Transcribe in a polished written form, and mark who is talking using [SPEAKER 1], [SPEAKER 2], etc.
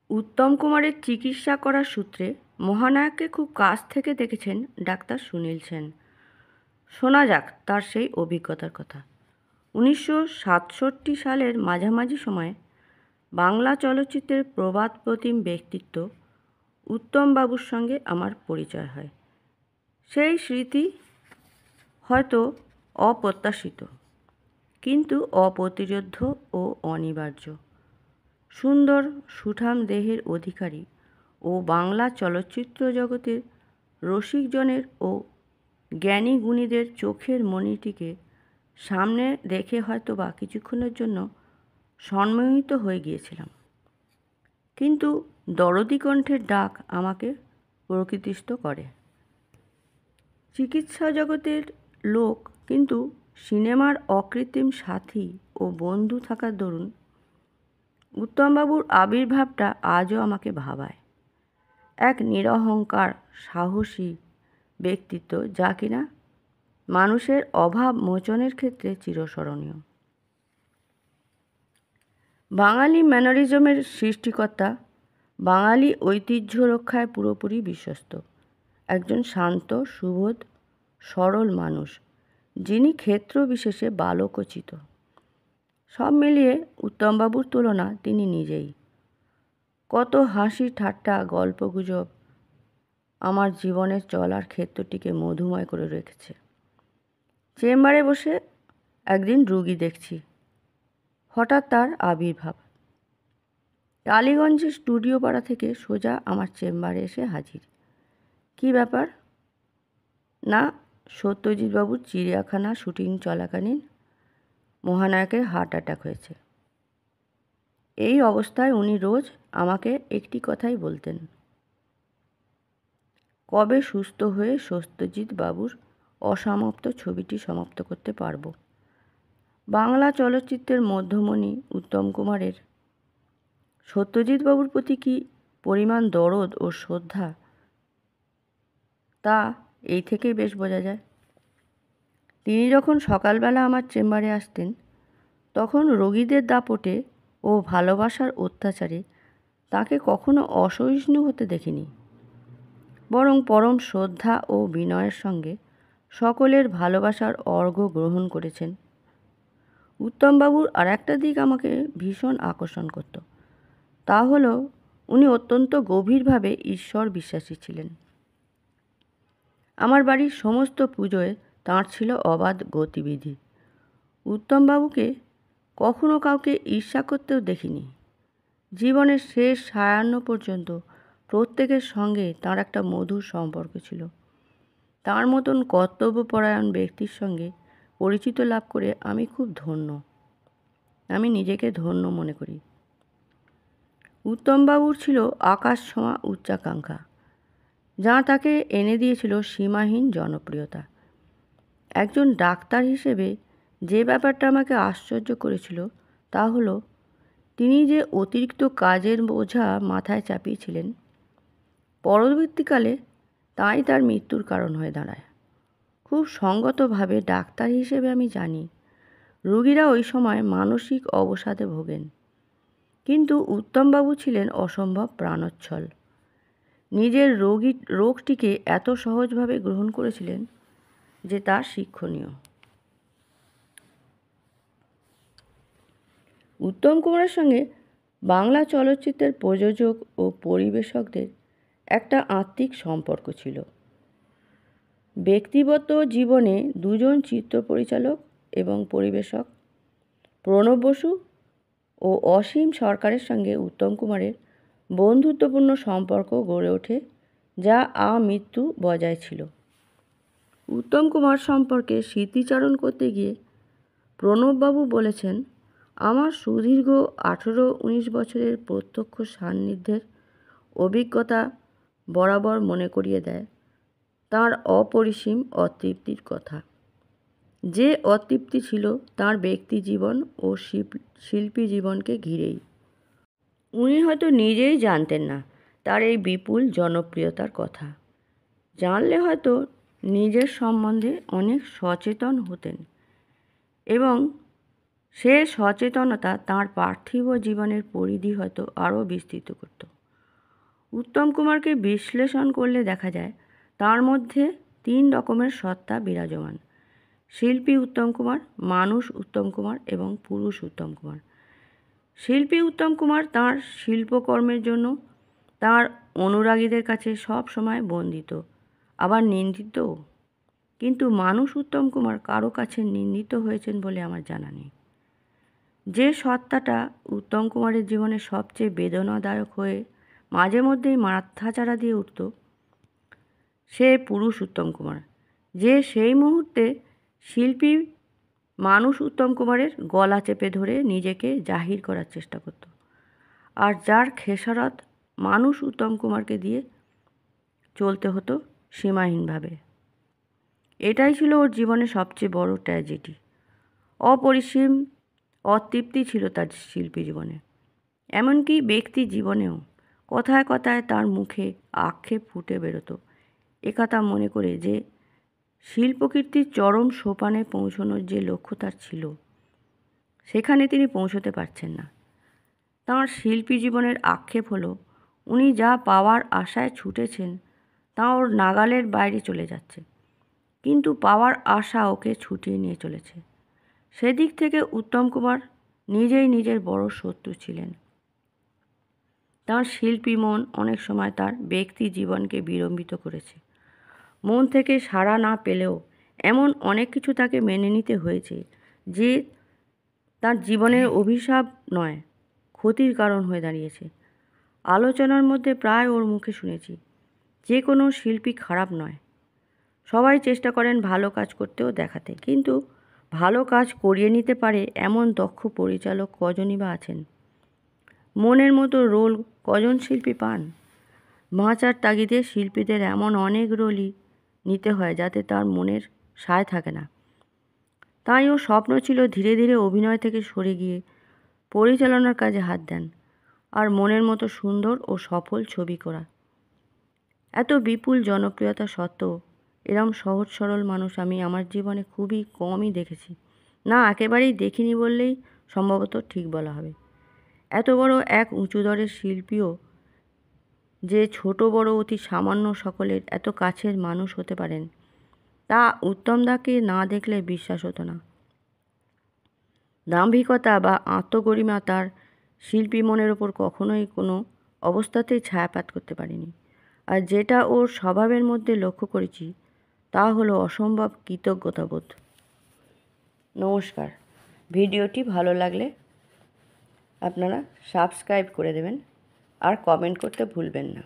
[SPEAKER 1] উত্তম কুমারের চিকিৎসা করার সূত্রে মহানায়ককে খুব কাছ থেকে দেখেছেন ডাক্তার সুনীল সেন। শোনা যাক তার সেই অভিজ্ঞতার কথা। 1967 সালের মাঝামাঝি সময়ে বাংলা চলচ্চিত্রের প্রবাদ প্রতিম ব্যক্তিত্ব উত্তমবাবুর সঙ্গে আমার পরিচয় হয়। সেই স্মৃতি হয়তো অপ্রত্যাশিত, কিন্তু অপ্রতিরোধ্য ও অনিবার্য। সুন্দর সুঠাম দেহের অধিকারী ও বাংলা চলচ্চিত্র জগতের রসিকজনের ও জ্ঞানী গুণীদের চোখের মণিটিকে সামনে দেখে হয়তো বা কিছুক্ষণের জন্য সম্মোহিত হয়ে গিয়েছিলাম, কিন্তু দরদী কণ্ঠের ডাক আমাকে প্রকৃতিস্থ করে। চিকিৎসা জগতের লোক, কিন্তু সিনেমার অকৃত্রিম সাথী ও বন্ধু থাকার দরুন উত্তমবাবুর আবির্ভাবটা আজও আমাকে ভাবায়। এক নিরহংকার সাহসী ব্যক্তিত্ব, যা কিনা মানুষের অভাব মোচনের ক্ষেত্রে চিরস্মরণীয়। বাঙালি ম্যানারিজমের সৃষ্টিকর্তা, বাঙালি ঐতিহ্য রক্ষায় পুরোপুরি বিশ্বস্ত, একজন শান্ত সুবোধ সরল মানুষ, যিনি ক্ষেত্র বিশেষে বালকোচিত। সব মিলিয়ে উত্তমবাবুর তুলনা তিনি নিজেই। কত হাসি ঠাট্টা গল্পগুজব আমার জীবনের চলার ক্ষেত্রটিকে মধুময় করে রেখেছে। চেম্বারে বসে একদিন রুগী দেখছি, হঠাৎ তার আবির্ভাব। টালিগঞ্জের স্টুডিও পাড়া থেকে সোজা আমার চেম্বারে এসে হাজির। কি ব্যাপার? না, সত্যজিৎবাবুর চিড়িয়াখানা শুটিং চলাকালীন মহানায়কের হার্ট অ্যাটাক হয়েছে। এই অবস্থায় উনি রোজ আমাকে একটি কথাই বলতেন, কবে সুস্থ হয়ে সত্যজিৎবাবুর অসমাপ্ত ছবিটি সমাপ্ত করতে পারব। বাংলা চলচ্চিত্রের মধ্যমণি উত্তম কুমারের সত্যজিৎবাবুর প্রতি কী পরিমাণ দরদ ও শ্রদ্ধা, তা এই থেকেই বেশ বোঝা যায়। তিনি যখন সকালবেলা আমার চেম্বারে আসতেন, তখন রোগীদের দাপটে ও ভালোবাসার অত্যাচারে তাকে কখনো অসহিষ্ণু হতে দেখিনি, বরং পরম শ্রদ্ধা ও বিনয়ের সঙ্গে সকলের ভালোবাসার অর্ঘ্য গ্রহণ করেছেন। উত্তমবাবুর আর একটা দিক আমাকে ভীষণ আকর্ষণ করত, তা হলো উনি অত্যন্ত গভীরভাবে ঈশ্বর বিশ্বাসী ছিলেন। আমার বাড়ির সমস্ত পুজোয় তাঁর ছিল অবাধ গতিবিধি। উত্তমবাবুকে কখনো কাউকে ঈর্ষা করতেও দেখিনি। জীবনের শেষ সায়াহ্ন পর্যন্ত প্রত্যেকের সঙ্গে তাঁর একটা মধুর সম্পর্ক ছিল। তাঁর মতন কর্তব্যপরায়ণ ব্যক্তির সঙ্গে পরিচিত লাভ করে আমি খুব ধন্য। আমি নিজেকে ধন্য মনে করি। উত্তমবাবুর ছিল আকাশ ছোঁয়া উচ্চাকাঙ্ক্ষা, যা তাকে এনে দিয়েছিল সীমাহীন জনপ্রিয়তা। একজন ডাক্তার হিসেবে যে ব্যাপারটা আমাকে আশ্চর্য করেছিল, তা হলো তিনি যে অতিরিক্ত কাজের বোঝা মাথায় চাপিয়েছিলেন, পরবর্তীকালে তাই তার মৃত্যুর কারণ হয়ে দাঁড়ায়। খুব সঙ্গতভাবে ডাক্তার হিসেবে আমি জানি রোগীরা ওই সময় মানসিক অবসাদে ভোগেন, কিন্তু উত্তমবাবু ছিলেন অসম্ভব প্রাণোচ্ছল। নিজের রোগটিকে এত সহজভাবে গ্রহণ করেছিলেন যে তা শিক্ষণীয়। উত্তম কুমারের সঙ্গে বাংলা চলচ্চিত্রের প্রযোজক ও পরিবেশকদের একটা আত্মিক সম্পর্ক ছিল। ব্যক্তিগত জীবনে দুজন চিত্র পরিচালক এবং পরিবেশক, প্রণব বসু ও অসীম সরকারের সঙ্গে উত্তম কুমারের বন্ধুত্বপূর্ণ সম্পর্ক গড়ে ওঠে, যা আমৃত্যু বজায় ছিল। উত্তম কুমার সম্পর্কে স্মৃতিচারণ করতে গিয়ে প্রণববাবু বলেছেন, আমার সুদীর্ঘ 18-19 বছরের প্রত্যক্ষ সান্নিধ্যের অভিজ্ঞতা বরাবর মনে করিয়ে দেয় তাঁর অপরিসীম অতৃপ্তির কথা। যে অতৃপ্তি ছিল তাঁর ব্যক্তি জীবন ও শিল্পী জীবনকে ঘিরেই। উনি হয়তো নিজেই জানতেন না তার এই বিপুল জনপ্রিয়তার কথা। জানলে হয়তো নিজের সম্বন্ধে অনেক সচেতন হতেন, এবং সে সচেতনতা তাঁর পার্থিব জীবনের পরিধি হয়তো আরও বিস্তৃত করত। উত্তম কুমারকে বিশ্লেষণ করলে দেখা যায় তার মধ্যে 3 রকমের সত্তা বিরাজমান: শিল্পী উত্তম কুমার, মানুষ উত্তম কুমার এবং পুরুষ উত্তম কুমার। শিল্পী উত্তম কুমার তাঁর শিল্পকর্মের জন্য তাঁর অনুরাগীদের কাছে সব সময় বন্দিত, আবার নিন্দিতও। কিন্তু মানুষ উত্তম কুমার কারো কাছে নিন্দিত হয়েছেন বলে আমার জানা নেই। যে সত্তাটা উত্তম কুমারের জীবনে সবচেয়ে বেদনাদায়ক হয়ে মাঝে মধ্যেই মাথাচাড়া দিয়ে উঠত, সে পুরুষ উত্তম কুমার, যে সেই মুহূর্তে শিল্পী মানুষ উত্তম কুমারের গলা চেপে ধরে নিজেকে জাহির করার চেষ্টা করত, আর যার খেসারত মানুষ উত্তম কুমারকে দিয়ে চলতে হতো সীমাহীনভাবে। এটাই ছিল ওর জীবনের সবচেয়ে বড় ট্র্যাজেডি। অপরিসীম অতৃপ্তি ছিল তার শিল্পী জীবনে, এমনকি ব্যক্তি জীবনেও। কথায় কথায় তার মুখে আক্ষেপ ফুটে বেরোতো, একথা মনে করে যে শিল্পকীর্তির চরম সোপানে পৌঁছানোর যে লক্ষ্য তার ছিল, সেখানে তিনি পৌঁছতে পারছেন না। তাঁর শিল্পী জীবনের আক্ষেপ হলো, উনি যা পাওয়ার আশায় ছুটেছেন তা ওর নাগালের বাইরে চলে যাচ্ছে, কিন্তু পাওয়ার আশা ওকে ছুটিয়ে নিয়ে চলেছে। সেদিক থেকে উত্তম কুমার নিজেই নিজের বড় শত্রু ছিলেন। তাঁর শিল্পী মন অনেক সময় তার ব্যক্তি জীবনকে বিড়ম্বিত করেছে। মন থেকে সাড়া না পেলেও এমন অনেক কিছু তাকে মেনে নিতে হয়েছে যে তার জীবনের অভিশাপ নয়, ক্ষতির কারণ হয়ে দাঁড়িয়েছে। আলোচনার মধ্যে প্রায় ওর মুখে শুনেছি, যে কোনো শিল্পী খারাপ নয়, সবাই চেষ্টা করেন ভালো কাজ করতেও দেখাতে, কিন্তু ভালো কাজ করিয়ে নিতে পারে এমন দক্ষ পরিচালক কজনই বা আছেন? মনের মতো রোল কজন শিল্পী পান? বাঁচার তাগিদে শিল্পীদের এমন অনেক রোলই নিতে হয় যাতে তার মনের সায় থাকে না। তাই ওর স্বপ্ন ছিল ধীরে ধীরে অভিনয় থেকে সরে গিয়ে পরিচালনার কাজে হাত দেন, আর মনের মতো সুন্দর ও সফল ছবি করা। এত বিপুল জনপ্রিয়তা সত্ত্বেও এরম সহজ সরল মানুষ আমি আমার জীবনে খুবই কমই দেখেছি, না একেবারেই দেখিনি বললেই সম্ভবত ঠিক বলা হবে। এত বড় এক উঁচু দরের শিল্পীও যে ছোট বড় অতি সামান্য সকলের এত কাছের মানুষ হতে পারেন, তা উত্তমদাকে না দেখলে বিশ্বাস হতো না। দাম্ভিকতা বা আত্মগরিমা তার শিল্পী মনের ওপর কখনোই কোনো অবস্থাতেই ছায়াপাত করতে পারেনি। আর যেটা ওর স্বভাবের মধ্যে লক্ষ্য করেছি তা হলো অসম্ভব কৃতজ্ঞতাবোধ। নমস্কার। ভিডিওটি ভালো লাগলে আপনারা সাবস্ক্রাইব করে দেবেন আর কমেন্ট করতে ভুলবেন না।